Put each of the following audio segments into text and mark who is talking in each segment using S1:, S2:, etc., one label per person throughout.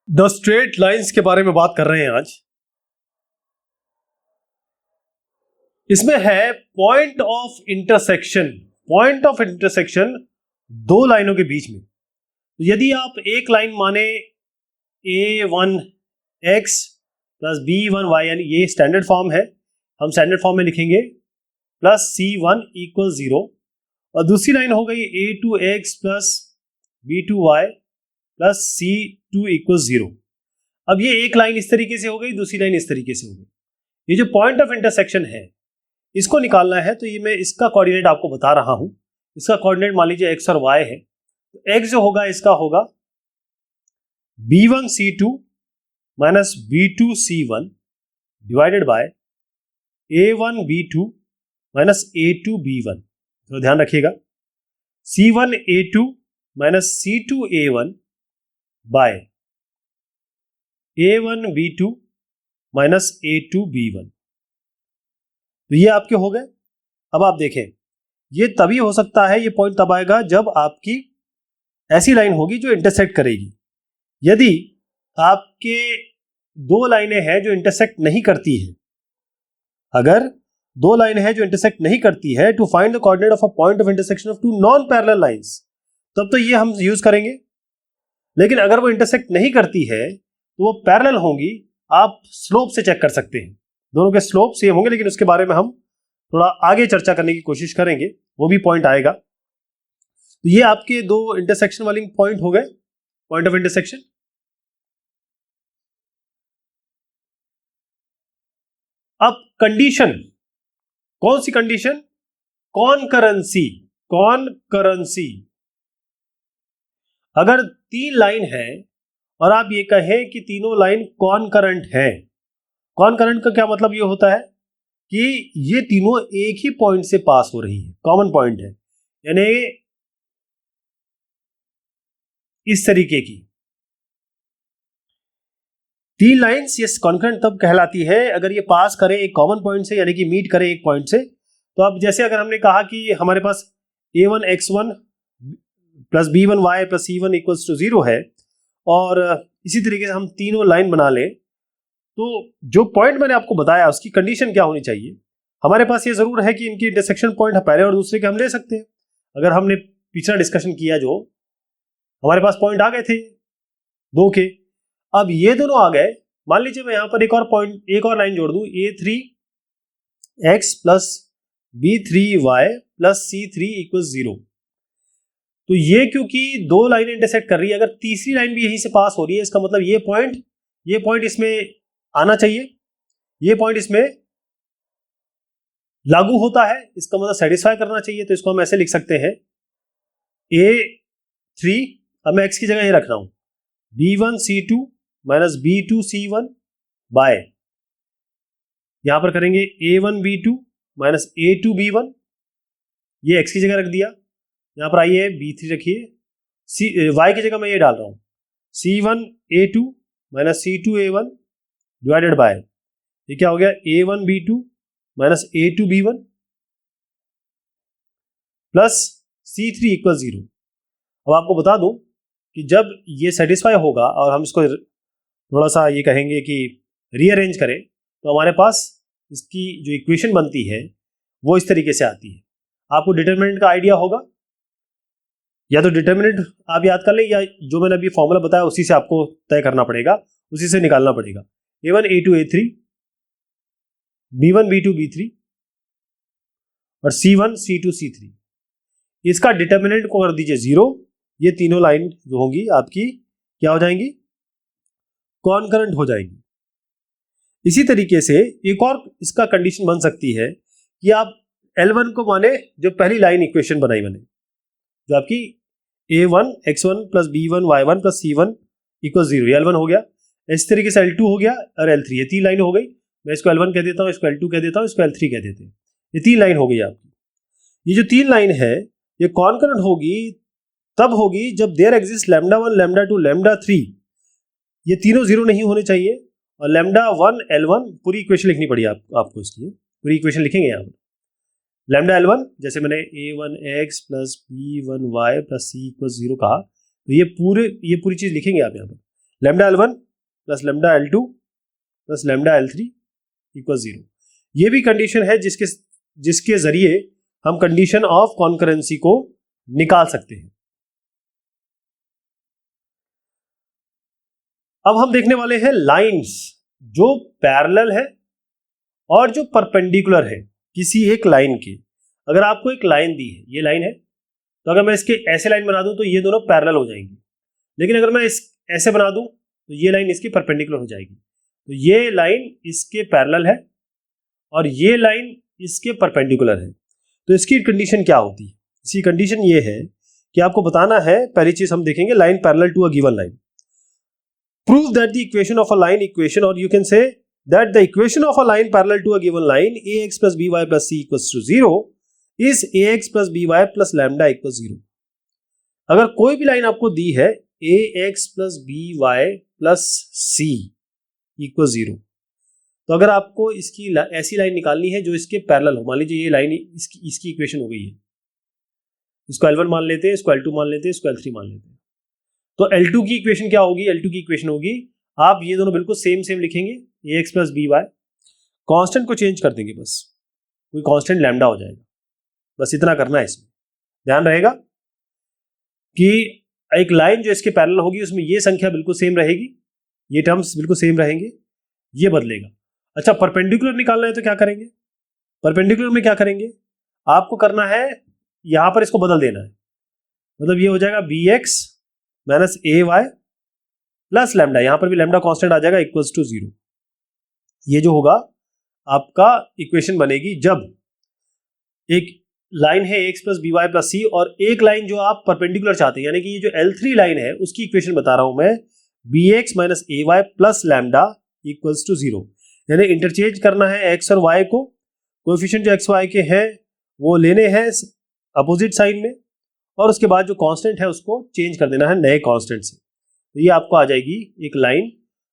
S1: The straight lines के बारे में बात कर रहे हैं आज। इसमें है point of intersection. Point of intersection दो लाइनों के बीच में। तो यदि आप एक लाइन माने a1x प्लस b1y, यानी ये स्टैंडर्ड फॉर्म है, हम स्टैंडर्ड फॉर्म में लिखेंगे प्लस c1 इक्वल 0, और दूसरी लाइन हो गई a2x plus b2y plus c2 equal 0। अब ये एक लाइन इस तरीके से हो गई, दूसरी लाइन इस तरीके से हो गई। ये जो पॉइंट ऑफ इंटरसेक्शन है इसको निकालना है, तो ये मैं इसका कोऑर्डिनेट आपको बता रहा हूं। इसका कोऑर्डिनेट मान लीजिए x और y है। तो x जो होगा इसका होगा b1c2 minus b2c1 divided by a1b2 minus a2b1। तो ध्यान रखिएगा, c1a2 minus c2a1 bye a1b2 minus a2b1। तो ये आपके हो गए। अब आप देखें, ये तभी हो सकता है, ये पॉइंट तब आएगा जब आपकी ऐसी लाइन होगी जो इंटरसेक्ट करेगी। यदि आपके दो लाइनें हैं जो इंटरसेक्ट नहीं करती है, अगर दो लाइनें हैं जो इंटरसेक्ट नहीं करती है, to find the coordinate of a point of intersection of two non parallel lines, तब तो ये हम यूज करेंगे। लेकिन अगर वो इंटरसेक्ट नहीं करती है तो वो पैरेलल होंगी, आप स्लोप से चेक कर सकते हैं, दोनों के स्लोप सेम होंगे, लेकिन उसके बारे में हम थोड़ा आगे चर्चा करने की कोशिश करेंगे, वो भी पॉइंट आएगा। तो ये आपके दो इंटरसेक्शन वाले पॉइंट हो गए, पॉइंट ऑफ इंटरसेक्शन। अब कंडीशन, कौन सी कंडीशन? कॉनकरेंसी। कॉनकरेंसी, अगर तीन लाइन है और आप ये कहें कि तीनों लाइन कॉनकरेंट है, कॉनकरेंट का क्या मतलब ये होता है कि ये तीनों एक ही पॉइंट से पास हो रही है, कॉमन पॉइंट है, यानी इस तरीके की तीन लाइंस ये कॉनकरेंट तब कहलाती है अगर ये पास करें एक कॉमन पॉइंट से, यानी कि मीट करें एक पॉइंट से। तो अब जैसे अगर हमने कहा कि हमारे पास a1x1 plus b1y plus c1 equals to 0 है, और इसी तरीके से हम तीनों लाइन बना लें, तो जो पॉइंट मैंने आपको बताया उसकी कंडीशन क्या होनी चाहिए? हमारे पास ये जरूर है कि इनकी इंटरसेक्शन पॉइंट पहले और दूसरे के हम ले सकते हैं। अगर हमने पिछला डिस्कशन किया, जो हमारे पास पॉइंट आ गए थे दो के, अब ये दोनों आ गए। मान लीजिए मैं यहां पर एक और पॉइंट, एक और लाइन जोड़ दूं, a3x plus b3y plus c3 equal 0। तो ये क्योंकि दो लाइनें इंटरसेक्ट कर रही है, अगर तीसरी लाइन भी यहीं से पास हो रही है, इसका मतलब ये पॉइंट इसमें आना चाहिए, ये पॉइंट इसमें लागू होता है, इसका मतलब सेटिस्फाई करना चाहिए। तो इसको हम ऐसे लिख सकते हैं a3, अब मैं x की जगह ये रख रहा हूं, b1c2 माइनस b2c1 बाय, यहां पर करेंगे a1b2 माइनस a2b1, ये x की जगह रख दिया। यहां पर आइए b3 रखिए, y की जगह मैं ये डाल रहा हूं, c1a2 minus c2a1 divided by, ये क्या हो गया, a1b2 minus a2b1 plus c3 equal 0। अब आपको बता दूं कि जब ये सेटिस्फाई होगा और हम इसको थोड़ा सा ये कहेंगे कि रीअरेंज करें, तो हमारे पास इसकी जो इक्वेशन बनती है वो इस तरीके से आती है। आपको डिटरमिनेंट का आइडिया होगा, या तो डिटरमिनेंट आप याद कर लें, या जो मैंने अभी फॉर्मूला बताया उसी से आपको तय करना पड़ेगा, उसी से निकालना पड़ेगा। a1 a2 a3, b1 b2 b3 और c1 c2 c3, इसका डिटरमिनेंट को कर दीजिए 0। ये तीनों लाइन जो होंगी आपकी क्या हो जाएंगी, कॉनकरेंट हो जाएंगी। इसी तरीके से एक और इसका कंडीशन बन सकती है कि आप L1 को माने जो पहली लाइन इक्वेशन बनाई मैंने, जो आपकी a1 x1 plus b1 y1 plus c1 equal 0, ये L1 हो गया। इस तरीके से L2 हो गया और L3, ये तीन लाइन हो गई। मैं इसको L1 कह देता हूँ, इसको L2 कह देता हूँ, इसको L3 कह देते हैं। ये तीन लाइन हो गई आपकी। ये जो तीन लाइन है ये कॉनकरेंट होगी तब होगी जब देयर एग्जिस्ट λ1 λ2 λ3, ये तीनों 0 नहीं होने चाहिए, और λ1 L1 पूरी इक्वेशन लिखनी पड़ी आपको, इसकी पूरी इक्वेशन लिखेंगे यहाँ पर। लैम्डा L1 जैसे मैंने a1x plus b1y plus c equal 0 कहा, तो ये पूरी चीज लिखेंगे आप यहाँ पर। Lambda L1 plus lambda L2 plus lambda L3 equal 0। ये भी कंडीशन है जिसके जरिए हम कंडीशन ऑफ कॉन्करेंसी को निकाल सकते हैं। अब हम देखने वाले हैं लाइंस जो पैरेलल है और जो परपेंडिकुलर है किसी एक लाइन के। अगर आपको एक लाइन दी है, ये लाइन है, तो अगर मैं इसके ऐसे लाइन बना दूं तो ये दोनों पैरेलल हो जाएंगी, लेकिन अगर मैं इस ऐसे बना दूं तो ये लाइन इसकी परपेंडिकुलर हो जाएगी। तो ये लाइन इसके पैरेलल है और ये लाइन इसके परपेंडिकुलर है। तो इसकी कंडीशन क्या होती है? इसकी कंडीशन ये है कि आपको बताना है, पहली चीज हम देखेंगे line parallel to a given line. Prove that the equation of a line equation, और you can say that the equation of a line parallel to a given line ax plus by plus c equals to 0 is ax plus by plus lambda equals 0। अगर कोई भी line आपको दी है ax plus by plus c equals 0, तो अगर आपको इसकी ऐसी लाइन निकालनी है जो इसके पैरेलल हो, मान लीजिए ये लाइन इसकी इक्वेशन हो गई है, इसको L1 मान लेते हैं, इसको L2 मान लेते हैं, इसको L3 मान लेते हैं। तो L2 की इक्वेशन क्या होगी? L2 की इक्वेशन होगी, आप ये दोनों बिल्कुल सेम लिखेंगे, ax plus by, कांस्टेंट को चेंज कर देंगे, बस कोई कांस्टेंट लैम्डा हो जाएगा, बस इतना करना है। इसमें ध्यान रहेगा कि एक लाइन जो इसके पैरेलल होगी उसमें ये संख्या बिल्कुल सेम रहेगी, ये टर्म्स बिल्कुल सेम रहेंगे, ये बदलेगा। अच्छा, परपेंडिकुलर निकालना है तो क्या करेंगे? परपेंडिकुलर में क्या करेंगे? आपको करना है यहां पर इसको बदल देना है, मतलब ये हो जाएगा bx minus ay plus lambda, यहां पर भी लैम्डा कांस्टेंट आ जाएगा, इक्वल्स टू 0। ये जो होगा आपका इक्वेशन बनेगी जब एक लाइन है ax plus by plus c और एक लाइन जो आप परपेंडिकुलर चाहते हैं, यानी कि ये जो L3 लाइन है उसकी इक्वेशन बता रहा हूं मैं, bx minus ay plus lambda equals to 0। यानी इंटरचेंज करना है x और y को, कोएफिशिएंट जो x y के हैं वो लेने हैं अपोजिट साइन में, और उसके बाद जो कांस्टेंट है उसको चेंज कर देना है नए कांस्टेंट से। तो ये आपको आ जाएगी एक लाइन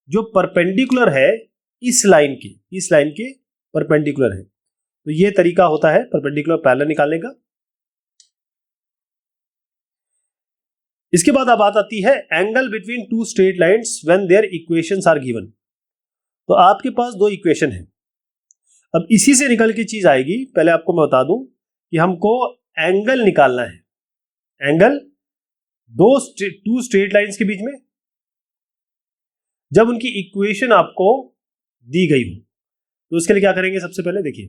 S1: जो परपेंडिकुलर है इस लाइन के परपेंडिकुलर है। तो ये तरीका होता है परपेंडिकुलर पैरेलल निकालने का। इसके बाद अब बात आती है angle between two straight lines when their equations are given. तो आपके पास दो इक्वेशन है, अब इसी से निकल के चीज आएगी। पहले आपको मैं बता दूं कि हमको एंगल निकालना है, एंगल टू स्ट्रेट लाइंस के बीच में जब उनकी इक्वेशन आपको दी गई हो। तो उसके लिए क्या करेंगे? सबसे पहले देखिए,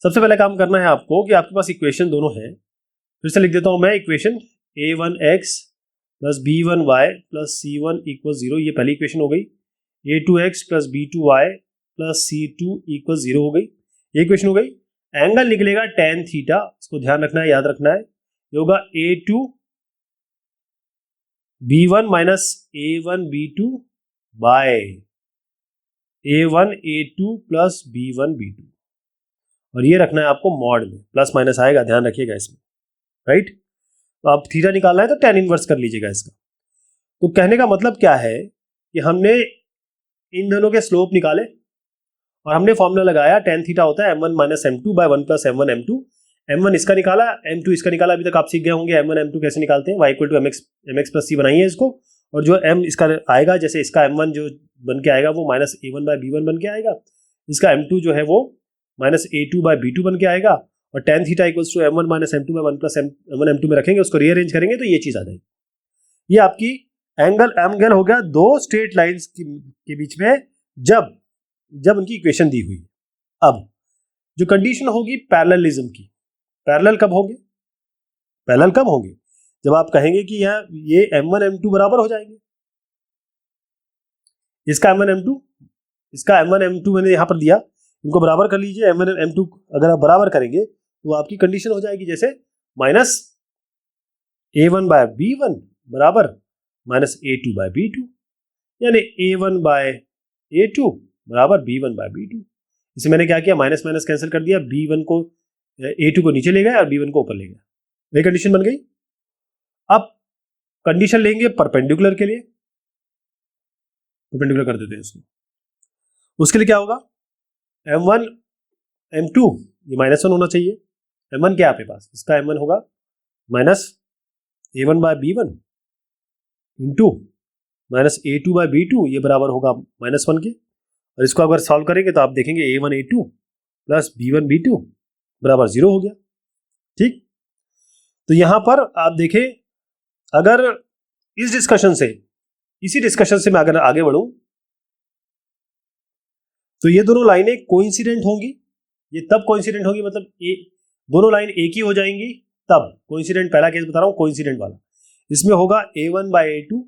S1: सबसे पहले काम करना है आपको कि आपके पास इक्वेशन दोनों है, फिर से लिख देता हूं मैं equation a1x plus b1y plus c1 equal 0, ये पहली इक्वेशन हो गई। a2x plus b2y plus c2 equal 0 हो गई, ये इक्वेशन हो गई। एंगल निकलेगा tan थीटा, इसको ध्यान रखना है, याद रखना है, ये होगा a2 b1 minus a1 b2 bye a1 a2 plus b1 b2, और ये रखना है आपको मॉड में, प्लस माइनस आएगा, ध्यान रखिएगा इसमें, राइट। तो आप थीटा निकालना है तो tan इनवर्स कर लीजिएगा इसका। तो कहने का मतलब क्या है कि हमने इन दोनों के स्लोप निकाले और हमने फॉर्मूला लगाया tan थीटा होता है m1 minus m2 by 1 plus m1 m2। m1 इसका निकाला, m2 इसका निकाला, अभी तक आप सीख गए होंगे m1 m2 कैसे निकालते हैं। y equal to mx plus c बनाइए इसको, और जो m इसका आएगा, जैसे इसका m1 जो बन के आएगा वो माइनस a1 बाय b1 बन के आएगा, इसका m2 जो है वो माइनस a2 बाय b2 बन के आएगा, और tan theta equals to m1 minus m2 by 1 plus m1 m2 में रखेंगे, उसको रीअरेंज करेंगे तो ये चीज आ जाएगी। ये आपकी एंगल हो गया दो स्ट्रेट लाइंस के बीच में जब उनकी इक्वेशन दी हुई। अब जो कंडीशन होगी पैरेललिज्म की, पैरेलल कब होंगे? पैरेलल कब होंगे? जब आप कहेंगे कि ये m1 m2 बराबर हो जाएंगे, इसका m1 m2, इसका m1 m2 मैंने यहां पर दिया, इनको बराबर कर लीजिए। m1 m2 अगर आप बराबर करेंगे तो आपकी कंडीशन हो जाएगी जैसे माइनस a1 बाय b1 बराबर माइनस a2 बाय b2, यानी a1 बाय a2 बराबर b1 बाय b2। इसे मैंने क्या किया, माइनस माइनस कैंसिल कर दिया, b1 को a2 को नीचे ले गया और b1 को ऊपर ले गया, ये कंडीशन बन गई। अब कंडीशन लेंगे परपेंडिकुलर के लिए, परपेंडिकुलर कर देते हैं इसको। उसके लिए क्या होगा, m1 m2 ये -1 होना चाहिए। m1 क्या है आपके पास, इसका m1 होगा minus a1 by b1 into minus A2 by B2 ये बराबर होगा -1 के। और इसको अगर सॉल्व करेंगे तो आप देखेंगे A1 A2 plus B1 B2 बराबर 0 हो गया। ठीक, तो यहां पर आप देखें, अगर इस डिस्कशन से, इसी डिस्कशन से मैं अगर आगे बढ़ूं तो ये दोनों लाइनें कोइंसिडेंट होंगी। ये तब कोइंसिडेंट होगी, मतलब दोनों लाइन एक ही हो जाएंगी तब। कोइंसिडेंट पहला केस बता रहा हूं, कोइंसिडेंट वाला। इसमें होगा A1 बाई A2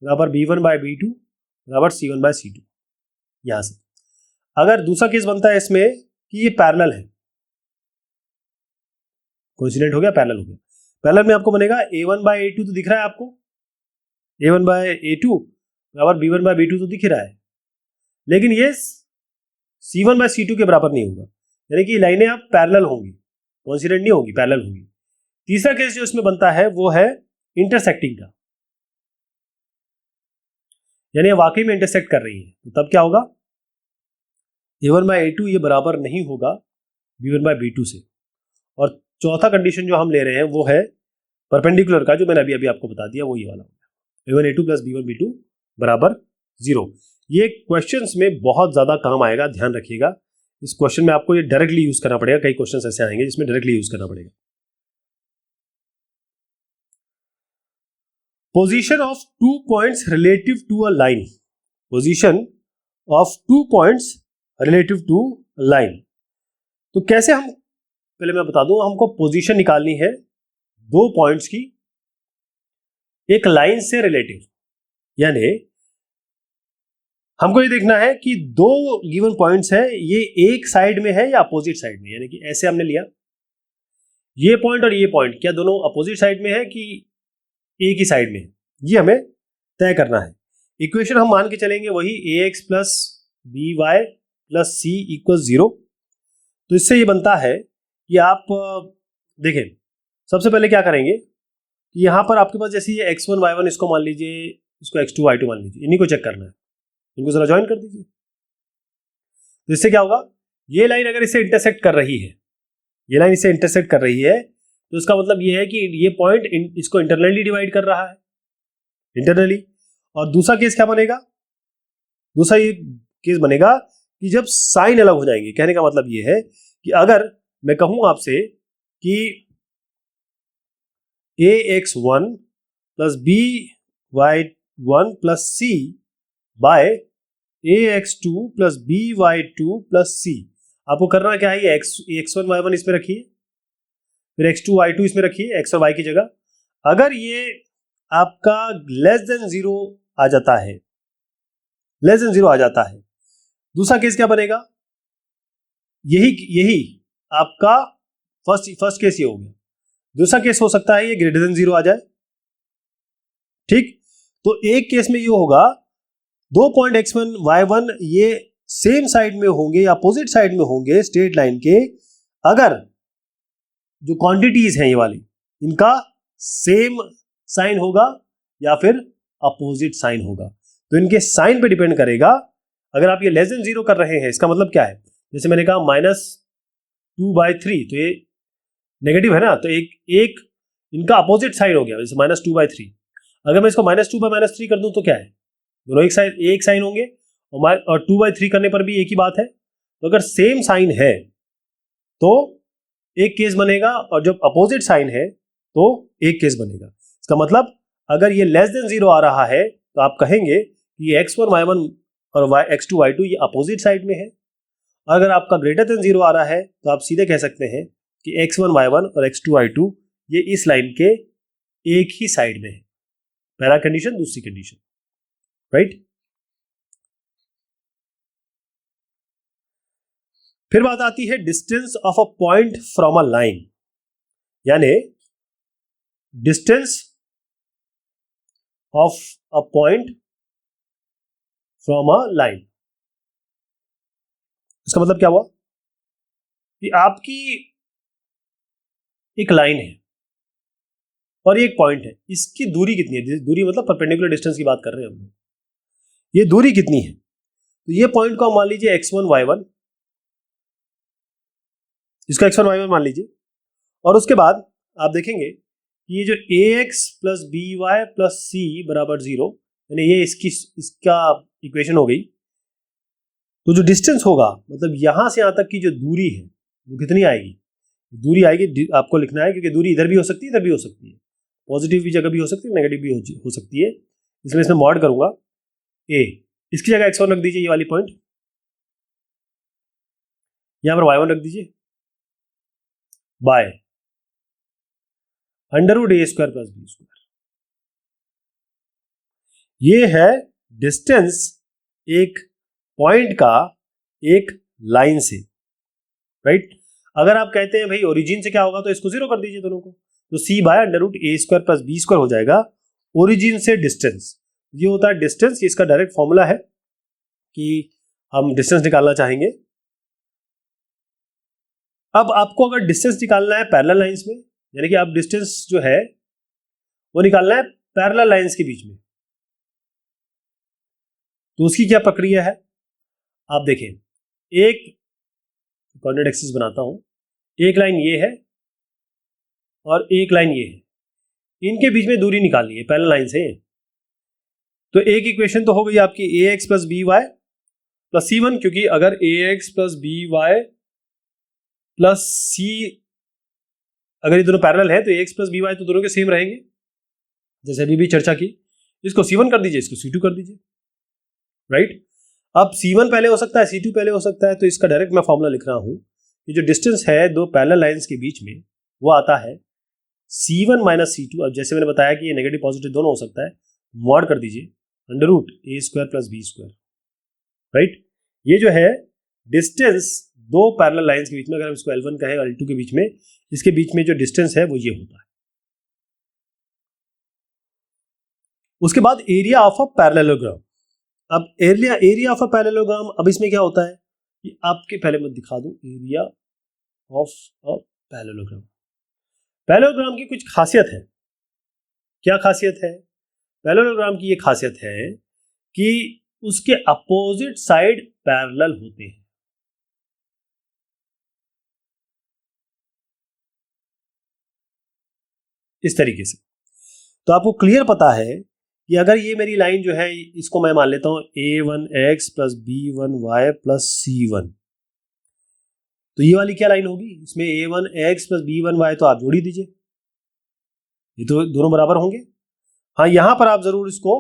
S1: बराबर B1 बाई B2 बराबर C1 बाई C2। यहां से अगर दूसरा केस बनता है इसमें कि ये पैरेलल है, कोइंसिडेंट हो गया, पैरेलल हो गया। पैरेलल में आपको बनेगा A1 बाई A2 तो दिख रहा है आपको, A1 बाई A2 बराबर B1 बाई B2 तो दिख रहा है, लेकिन ये C1 बाई C2 के बराबर नहीं होगा, यानी कि लाइनें अब पैरेलल होंगी, कोइंसिडेंट नहीं होगी, पैरेलल होंगी। तीसरा केस जो इसमें बनता है वो है इंटरसेक्टिंग का, यानी वाकई में इंटरसेक्ट कर रही है, तो तब क्या होगा, A1 बाई A2 ये बराबर नहीं होगा B1 बाई B2 से। और चौथा कंडीशन जो हम ले रहे हैं वो है परपेंडिकुलर का, जो मैंने अभी आपको बता दिया, वो ये वाला होगा A1 A2 plus B1 B2 बराबर 0। ये क्वेश्चंस में बहुत ज्यादा काम आएगा, ध्यान रखिएगा। इस क्वेश्चन में आपको ये डायरेक्टली यूज करना पड़ेगा, कई क्वेश्चंस ऐसे आएंगे जिसमें डायरेक्टली यूज करना पड़ेगा। Position of 2 points relative to a line, position of 2 points relative to line. तो कैसे हम, पहले मैं बता दूं, हमको पोजीशन निकालनी है 2 पॉइंट्स की एक लाइन से रिलेटिव, यानी हमको ये देखना है कि 2 गिवन पॉइंट्स हैं, ये एक साइड में है या अपोजिट साइड में, यानी कि ऐसे हमने लिया ये पॉइंट और ये पॉइंट, क्या दोनों अपोजिट साइड में है कि एक ही साइड में है, ये हमें तय करना है। इक्वेशन हम मान के चलेंगे वही ax plus by plus c equal 0। तो इससे ये बनता है कि आप देखें, सबसे पहले क्या करेंगे कि यहां पर आपके पास जैसे ये x1 y1, इसको मान लीजिए, इसको x2 y2 मान लीजिए, इन्हीं को चेक करना है, इनको जरा ज्वाइन कर दीजिए। तो इससे क्या होगा, ये लाइन अगर इसे इंटरसेक्ट कर रही है, ये लाइन इसे इंटरसेक्ट कर रही है, तो इसका मतलब ये है कि ये पॉइंट इसको इंटरनली डिवाइड कर रहा है, इंटरनली। और दूसरा केस क्या बनेगा, दूसरा ये केस बनेगा कि जब साइन अलग हो जाएंगे। कहने का मतलब ये है कि अगर मैं कहूं आपसे कि ax1 plus by1 plus c by ax2 plus by2 plus c, आपको करना क्या है, ये x1 y1 इसमें रखिए, फिर x2 y2 इसमें रखिए, x और y की जगह। अगर ये आपका लेस देन 0 आ जाता है, लेस देन 0 आ जाता है, दूसरा केस क्या बनेगा, यही आपका फर्स्ट केस ये हो गया। दूसरा केस हो सकता है ये ग्रेटर देन 0 आ जाए। ठीक, तो एक केस में ये होगा 2 पॉइंट x1 y1 ये सेम साइड में होंगे या अपोजिट साइड में होंगे स्ट्रेट लाइन के, अगर जो क्वांटिटीज हैं ये वाली, इनका सेम साइन होगा या फिर अपोजिट साइन होगा। तो इनके साइन पे डिपेंड करेगा। अगर आप ये लेस देन 0 कर रहे हैं, इसका मतलब क्या है, जैसे मैंने कहा -2/3, तो ये नेगेटिव है ना, तो एक इनका अपोजिट साइन हो गया, जैसे -2/3। अगर मैं इसको -2/-3 कर दूं तो क्या है, दोनों एक साइन होंगे, और 2/3 करने पर भी एक ही बात है। तो अगर सेम साइन है तो एक केस बनेगा, और जब अपोजिट साइन है तो एक केस बनेगा। इसका मतलब अगर ये लेस देन 0 आ रहा है तो आप कहेंगे कि x1 y1 और x2 y2 ये अपोजिट साइड में है। अगर आपका ग्रेटर देन 0 आ रहा है तो आप सीधे कह सकते हैं कि x1 y1 और x2 y2 ये इस लाइन के एक ही साइड में है। पहला कंडीशन, दूसरी कंडीशन, राइट। फिर बात आती है distance of a point from a line, यानी distance of a point from a line. इसका मतलब क्या हुआ कि आपकी एक लाइन है और एक पॉइंट है, इसकी दूरी कितनी है, दूरी मतलब परपेंडिकुलर डिस्टेंस की बात कर रहे हैं हम लोग, ये दूरी कितनी है। तो ये पॉइंट को मान लीजिए x1 y1, इसको x1 y1 मान लीजिए, और उसके बाद आप देखेंगे कि ये जो ax plus by plus c बराबर 0, यानी ये इसका इक्वेशन हो गई। तो जो डिस्टेंस होगा, मतलब यहां से यहां तक की जो दूरी है वो कितनी आएगी, दूरी आएगी, आपको लिखना है, क्योंकि दूरी इधर भी हो सकती है इधर भी हो सकती है, पॉजिटिव भी जगह भी हो सकती है नेगेटिव भी हो सकती है, इसलिए इसमें मॉड करूंगा a, इसकी जगह x1 रख दीजिए, ये वाली पॉइंट, यहां पर y1 रख दीजिए, बाय √a² + b²। ये है डिस्टेंस एक पॉइंट का एक लाइन से, राइट। अगर आप कहते हैं भाई ओरिजिन से क्या होगा, तो इसको 0 कर दीजिए दोनों को, तो c बाय √a² + b² हो जाएगा ओरिजिन से डिस्टेंस। ये होता है डिस्टेंस, इसका डायरेक्ट फॉर्मूला है कि हम डिस्टेंस निकालना चाहेंगे। अब आपको अगर डिस्टेंस निकालना है पैरेलल लाइंस में, यानी कि आप डिस्टेंस जो है वो निकालना है पैरेलल लाइंस के बीच में, तो उसकी क्या प्रक्रिया है आप देखें। एक कोऑर्डिनेट एक्सिस बनाता हूं, एक लाइन ये है और एक लाइन ये है, इनके बीच में दूरी निकालनी है पैरेलल लाइन से। तो एक इक्वेशन तो हो गई आपकी ax + by + c1, क्योंकि अगर ax + by + c, अगर ये दोनों पैरेलल है तो ax + by तो दोनों के सेम रहेंगे, जैसे अभी भी चर्चा की। इसको c1 कर दीजिए, इसको c2 कर दीजिए, राइट। अब c1 पहले हो सकता है, c2 पहले हो सकता है, तो इसका डायरेक्ट मैं फॉर्मूला लिख रहा हूं कि जो डिस्टेंस है दो पैरेलल लाइंस के बीच में वो आता है c1 - c2। अब जैसे मैंने बताया कि ये नेगेटिव पॉजिटिव दोनों हो सकता है, मॉड कर दीजिए √a² + b², राइट। ये जो है डिस्टेंस दो पैरेलल लाइंस के बीच में, अगर हम इसको L1 कहें और L2 के बीच में, इसके बीच में जो डिस्टेंस है वो ये होता है। उसके बाद एरिया ऑफ अ पैरेललोग्राम। अब एरिया ऑफ अ पैरेललोग्राम, अब इसमें क्या होता है कि आपके पहले मैं दिखा दूं area of a parallelogram. Parallelogram की कुछ खासियत है। क्या खासियत है पैरेललोग्राम की? ये खासियत है कि उसके अपोजिट साइड पैरेलल होते हैं। इस तरीके से तो आपको क्लियर पता है कि अगर ये मेरी लाइन जो है, इसको मैं मान लेता हूं a1x + b1y + c1, तो ये वाली क्या लाइन होगी, इसमें a1x + b1y तो आप जोड़ ही दीजिए, ये तो दोनों बराबर होंगे। हाँ, यहां पर आप जरूर इसको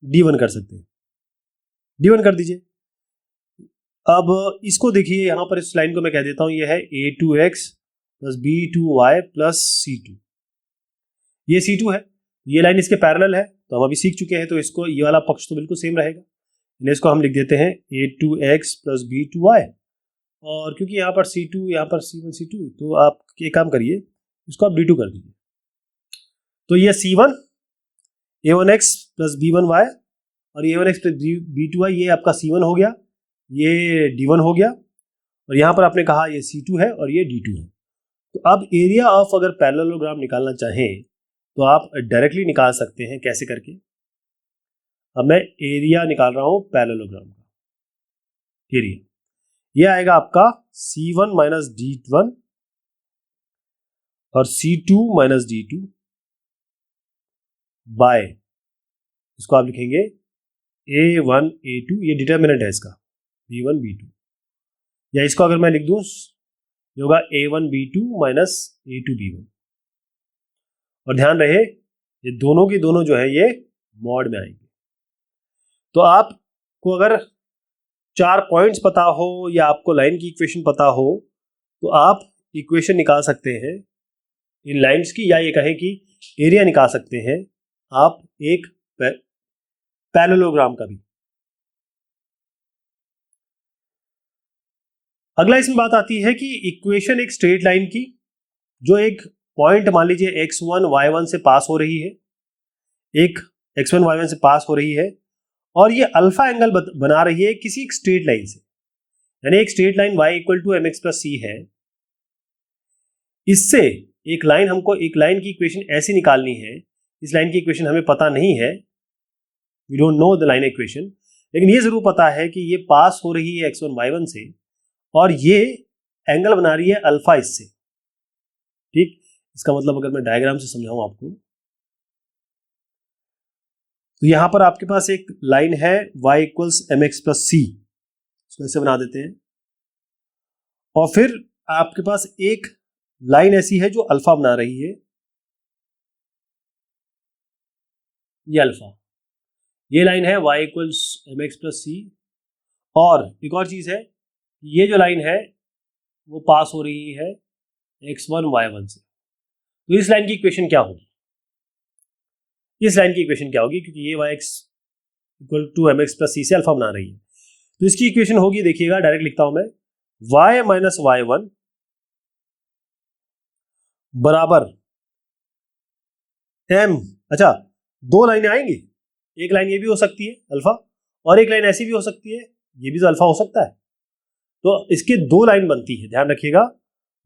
S1: d1 कर सकते हैं, d1 कर दीजिए। अब इसको देखिए, यहां पर इस लाइन को मैं कह देता हूं ये है a2x + b2y + c2, ये c2 है, ये लाइन इसके पैरेलल है, तो हम अभी सीख चुके हैं, तो इसको ये वाला पक्ष तो बिल्कुल सेम रहेगा, इसको हम लिख देते हैं a2x + b2y, और क्योंकि यहाँ पर c2 यहाँ पर c1 c2, तो आप एक काम करिए, इसको आप d2 कर दीजिए। तो ये c1 a1x + b1y और a1x + b2y, ये आपका c1 हो गया, ये d1 हो गया, और यहाँ पर आपने कहा ये c2 है और ये d2 है। तो अब एरिया ऑफ अगर पैरेललोग्राम निकालना चाहें तो आप डायरेक्टली निकाल सकते हैं। कैसे करके? अब मैं एरिया निकाल रहा हूं पैरेललोग्राम का, एरिया ये आएगा आपका c1 - d1 और c2 - d2 बाय, इसको आप लिखेंगे a1 a2, ये डिटर्मिनेंट है इसका b1 b2, या इसको अगर मैं लिख दूं ये होगा a1 b2 - a2 b1, और ध्यान रहे ये दोनों की दोनों जो है ये मॉड में आएंगे। तो आपको अगर 4 पॉइंट्स पता हो या आपको लाइन की इक्वेशन पता हो तो आप इक्वेशन निकाल सकते हैं इन लाइंस की, या ये कहें कि एरिया निकाल सकते हैं आप एक पैरेललोग्राम का भी। अगला इसमें बात आती है कि इक्वेशन एक स्ट्रेट लाइन की, जो एक पॉइंट मान लीजिए x1 y1 से पास हो रही है, एक x1 y1 से पास हो रही है, और ये अल्फा एंगल बना रही है किसी एक स्ट्रेट लाइन से, यानी एक straight line y = mx + c है। इससे एक लाइन, हमको एक लाइन की इक्वेशन ऐसी निकालनी है, इस लाइन की इक्वेशन हमें पता नहीं है, we don't know the line equation, लेकिन ये जरूर पता है कि ये पास हो रही है x1 y1 से और ये एंगल बना रही है अल्फा इससे, ठीक। इसका मतलब अगर मैं डायग्राम से समझाऊं आपको, तो यहां पर आपके पास एक लाइन है y equals M X plus C, इसको ऐसे बना देते हैं। और फिर आपके पास एक लाइन ऐसी है जो अल्फा बना रही है, ये अल्फा, ये लाइन है y equals M X plus C. और एक और चीज है, ये जो लाइन है वो पास हो रही है x1 y1 से। तो इस लाइन की इक्वेशन क्या होगी, इस लाइन की इक्वेशन क्या होगी, क्योंकि ये y x equal to M X plus C से अल्फा बना रही है। तो इसकी इक्वेशन होगी, देखिएगा डायरेक्ट लिखता हूं मैं, y माइनस y1 बराबर m, अच्छा दो लाइनें आएंगी, एक लाइन ये भी हो सकती है अल्फा, और एक लाइन ऐसी भी हो सकती है, ये भी तो अल्फा हो सकता है। तो इसके दो लाइन बनती है, ध्यान रखिएगा,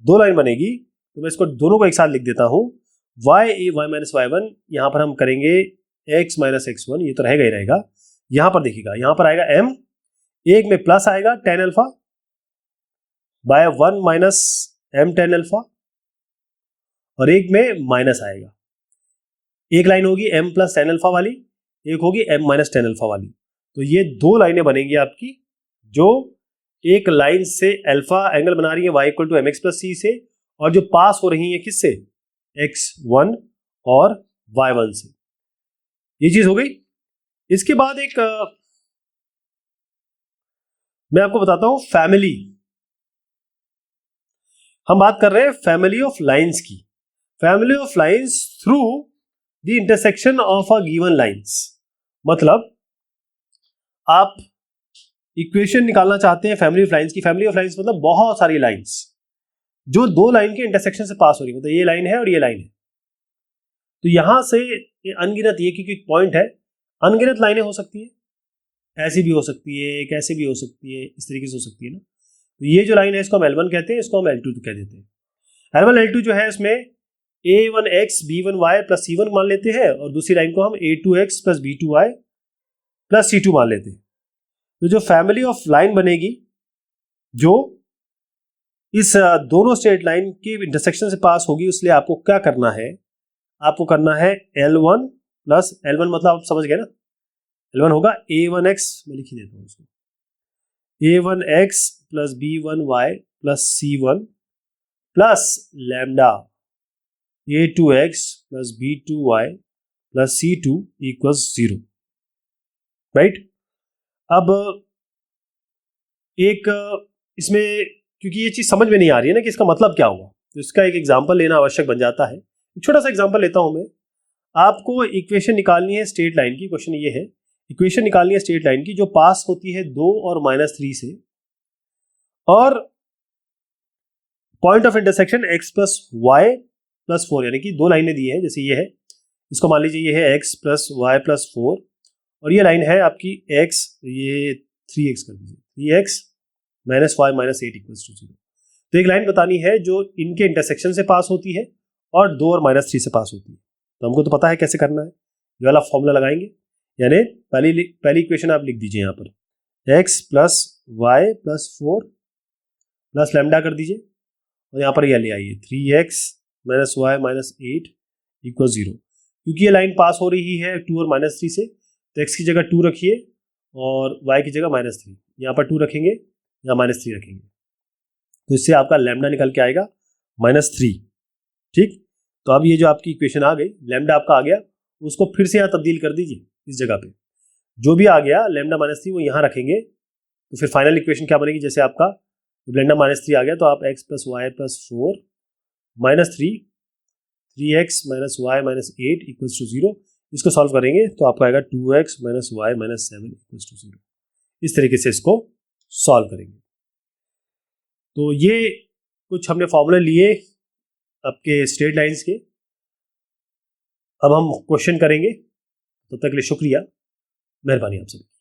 S1: दो लाइन बनेगी। तो मैं इसको दोनों को एक साथ लिख देता हूं, y माइनस y1, यहां पर हम करेंगे x माइनस x1, ये तो रहेगा ही रहेगा। यहां पर देखिएगा, यहां पर आएगा m, एक में प्लस आएगा tan alpha by 1 minus m tan alpha, और एक में माइनस आएगा। एक लाइन होगी m प्लस टेन अल्फा वाली, एक होगी m माइनस टेन अल्फा वाली। तो ये दो लाइनें बनेंगी आपकी, जो एक लाइन से अल्फा एंगल बना रही है y equal to M X plus C से, और जो पास हो रही है किससे, x1 और y1 से। ये चीज हो गई। इसके बाद एक मैं आपको बताता हूं फैमिली, हम बात कर रहे हैं फैमिली ऑफ लाइंस की, family of lines through the intersection of a given lines. मतलब आप इक्वेशन निकालना चाहते हैं फैमिली ऑफ लाइंस की। फैमिली ऑफ लाइंस मतलब बहुत सारी लाइंस जो दो लाइन के इंटरसेक्शन से पास हो रही है, मतलब ये लाइन है और ये लाइन है। तो यहां से ये अनगिनत, ये क्योंकि पॉइंट है, अनगिनत लाइनें हो सकती है, ऐसी भी हो सकती है, कैसे भी हो सकती है, इस तरीके से हो सकती है ना। तो ये जो लाइन है इसको हम L1 कहते हैं, इसको हम L2 कह देते हैं। L1 L2 जो है इसमें A1x B1y प्लस C1 मान लेते हैं, और दूसरी लाइन को हम A2x plus B2y plus C2 मान लेते हैं। तो जो फैमिली ऑफ लाइन बनेगी, जो इस दोनों स्ट्रेट लाइन की इंटरसेक्शन से पास होगी, इसलिए आपको क्या करना है, आपको करना है L1 प्लस L1 मतलब आप समझ गए ना, L1 होगा A1x, मैं लिख ही देता हूं इसको, A1x plus B1y plus C1 plus lambda A2x plus B2y plus C2 equals 0, right. अब एक इसमें, क्योंकि ये चीज समझ में नहीं आ रही है ना कि इसका मतलब क्या हुआ, तो इसका एक एग्जांपल लेना आवश्यक बन जाता है। एक छोटा सा एग्जांपल लेता हूं मैं। आपको इक्वेशन निकालनी है स्ट्रेट लाइन की, क्वेश्चन ये है, इक्वेशन निकालनी है स्ट्रेट लाइन की जो पास होती है 2 और -3 से, और point of intersection x plus y plus 4, यानी कि दो लाइनें दी है, जैसे ये है, इसको मान लीजिए ये है x प्लस वाई प्लस 4, और ये लाइन है आपकी x, ये 3x कर दीजिए, 3x minus y minus 8 equals to 0। तो एक लाइन बतानी है जो इनके इंटरसेक्शन से पास होती है और 2 और -3 से पास होती है। तो हमको तो पता है कैसे करना है, ये वाला फॉर्मूला लगाएंगे, यानी पहली इक्वेशन आप लिख दीजिए यहाँ पर x plus y plus 4 plus lambda कर दीजिए, और यहाँ पर यह ले आइए 3x minus y minus 8 equal 0। क्योंकि ये लाइन पास हो रही है 2 और -3 से, तो x की जगह 2 रखिए और y की जगह -3, यहाँ पर 2 रखेंगे, यहाँ -3 रखेंगे, तो इससे आपका लैम्डा निकल के आएगा -3, ठीक। तो अब ये जो आपकी इक्वेशन आ गई, लैम्डा आपका आ गया, उसको फिर से यहाँ तब्दील कर दीजिए, इस जगह पे जो भी आ गया लैम्डा -3 वो यहाँ रखेंगे, तो फिर फाइनल इक्वेशन क्या बनेगी, जैसे आपका लैम्डा -3 आ गया, तो आप x plus y plus 4 -3x minus y minus 8 equals to 0, इसको सॉल्व करेंगे तो आपका आएगा 2x minus y minus 7 equals to 0। इस तरीके से इसको सॉल्व करेंगे। तो ये कुछ हमने फॉर्मूले लिए आपके स्ट्रेट लाइंस के। अब हम क्वेश्चन करेंगे, तब तक के लिए शुक्रिया, मेहरबानी आप सभी।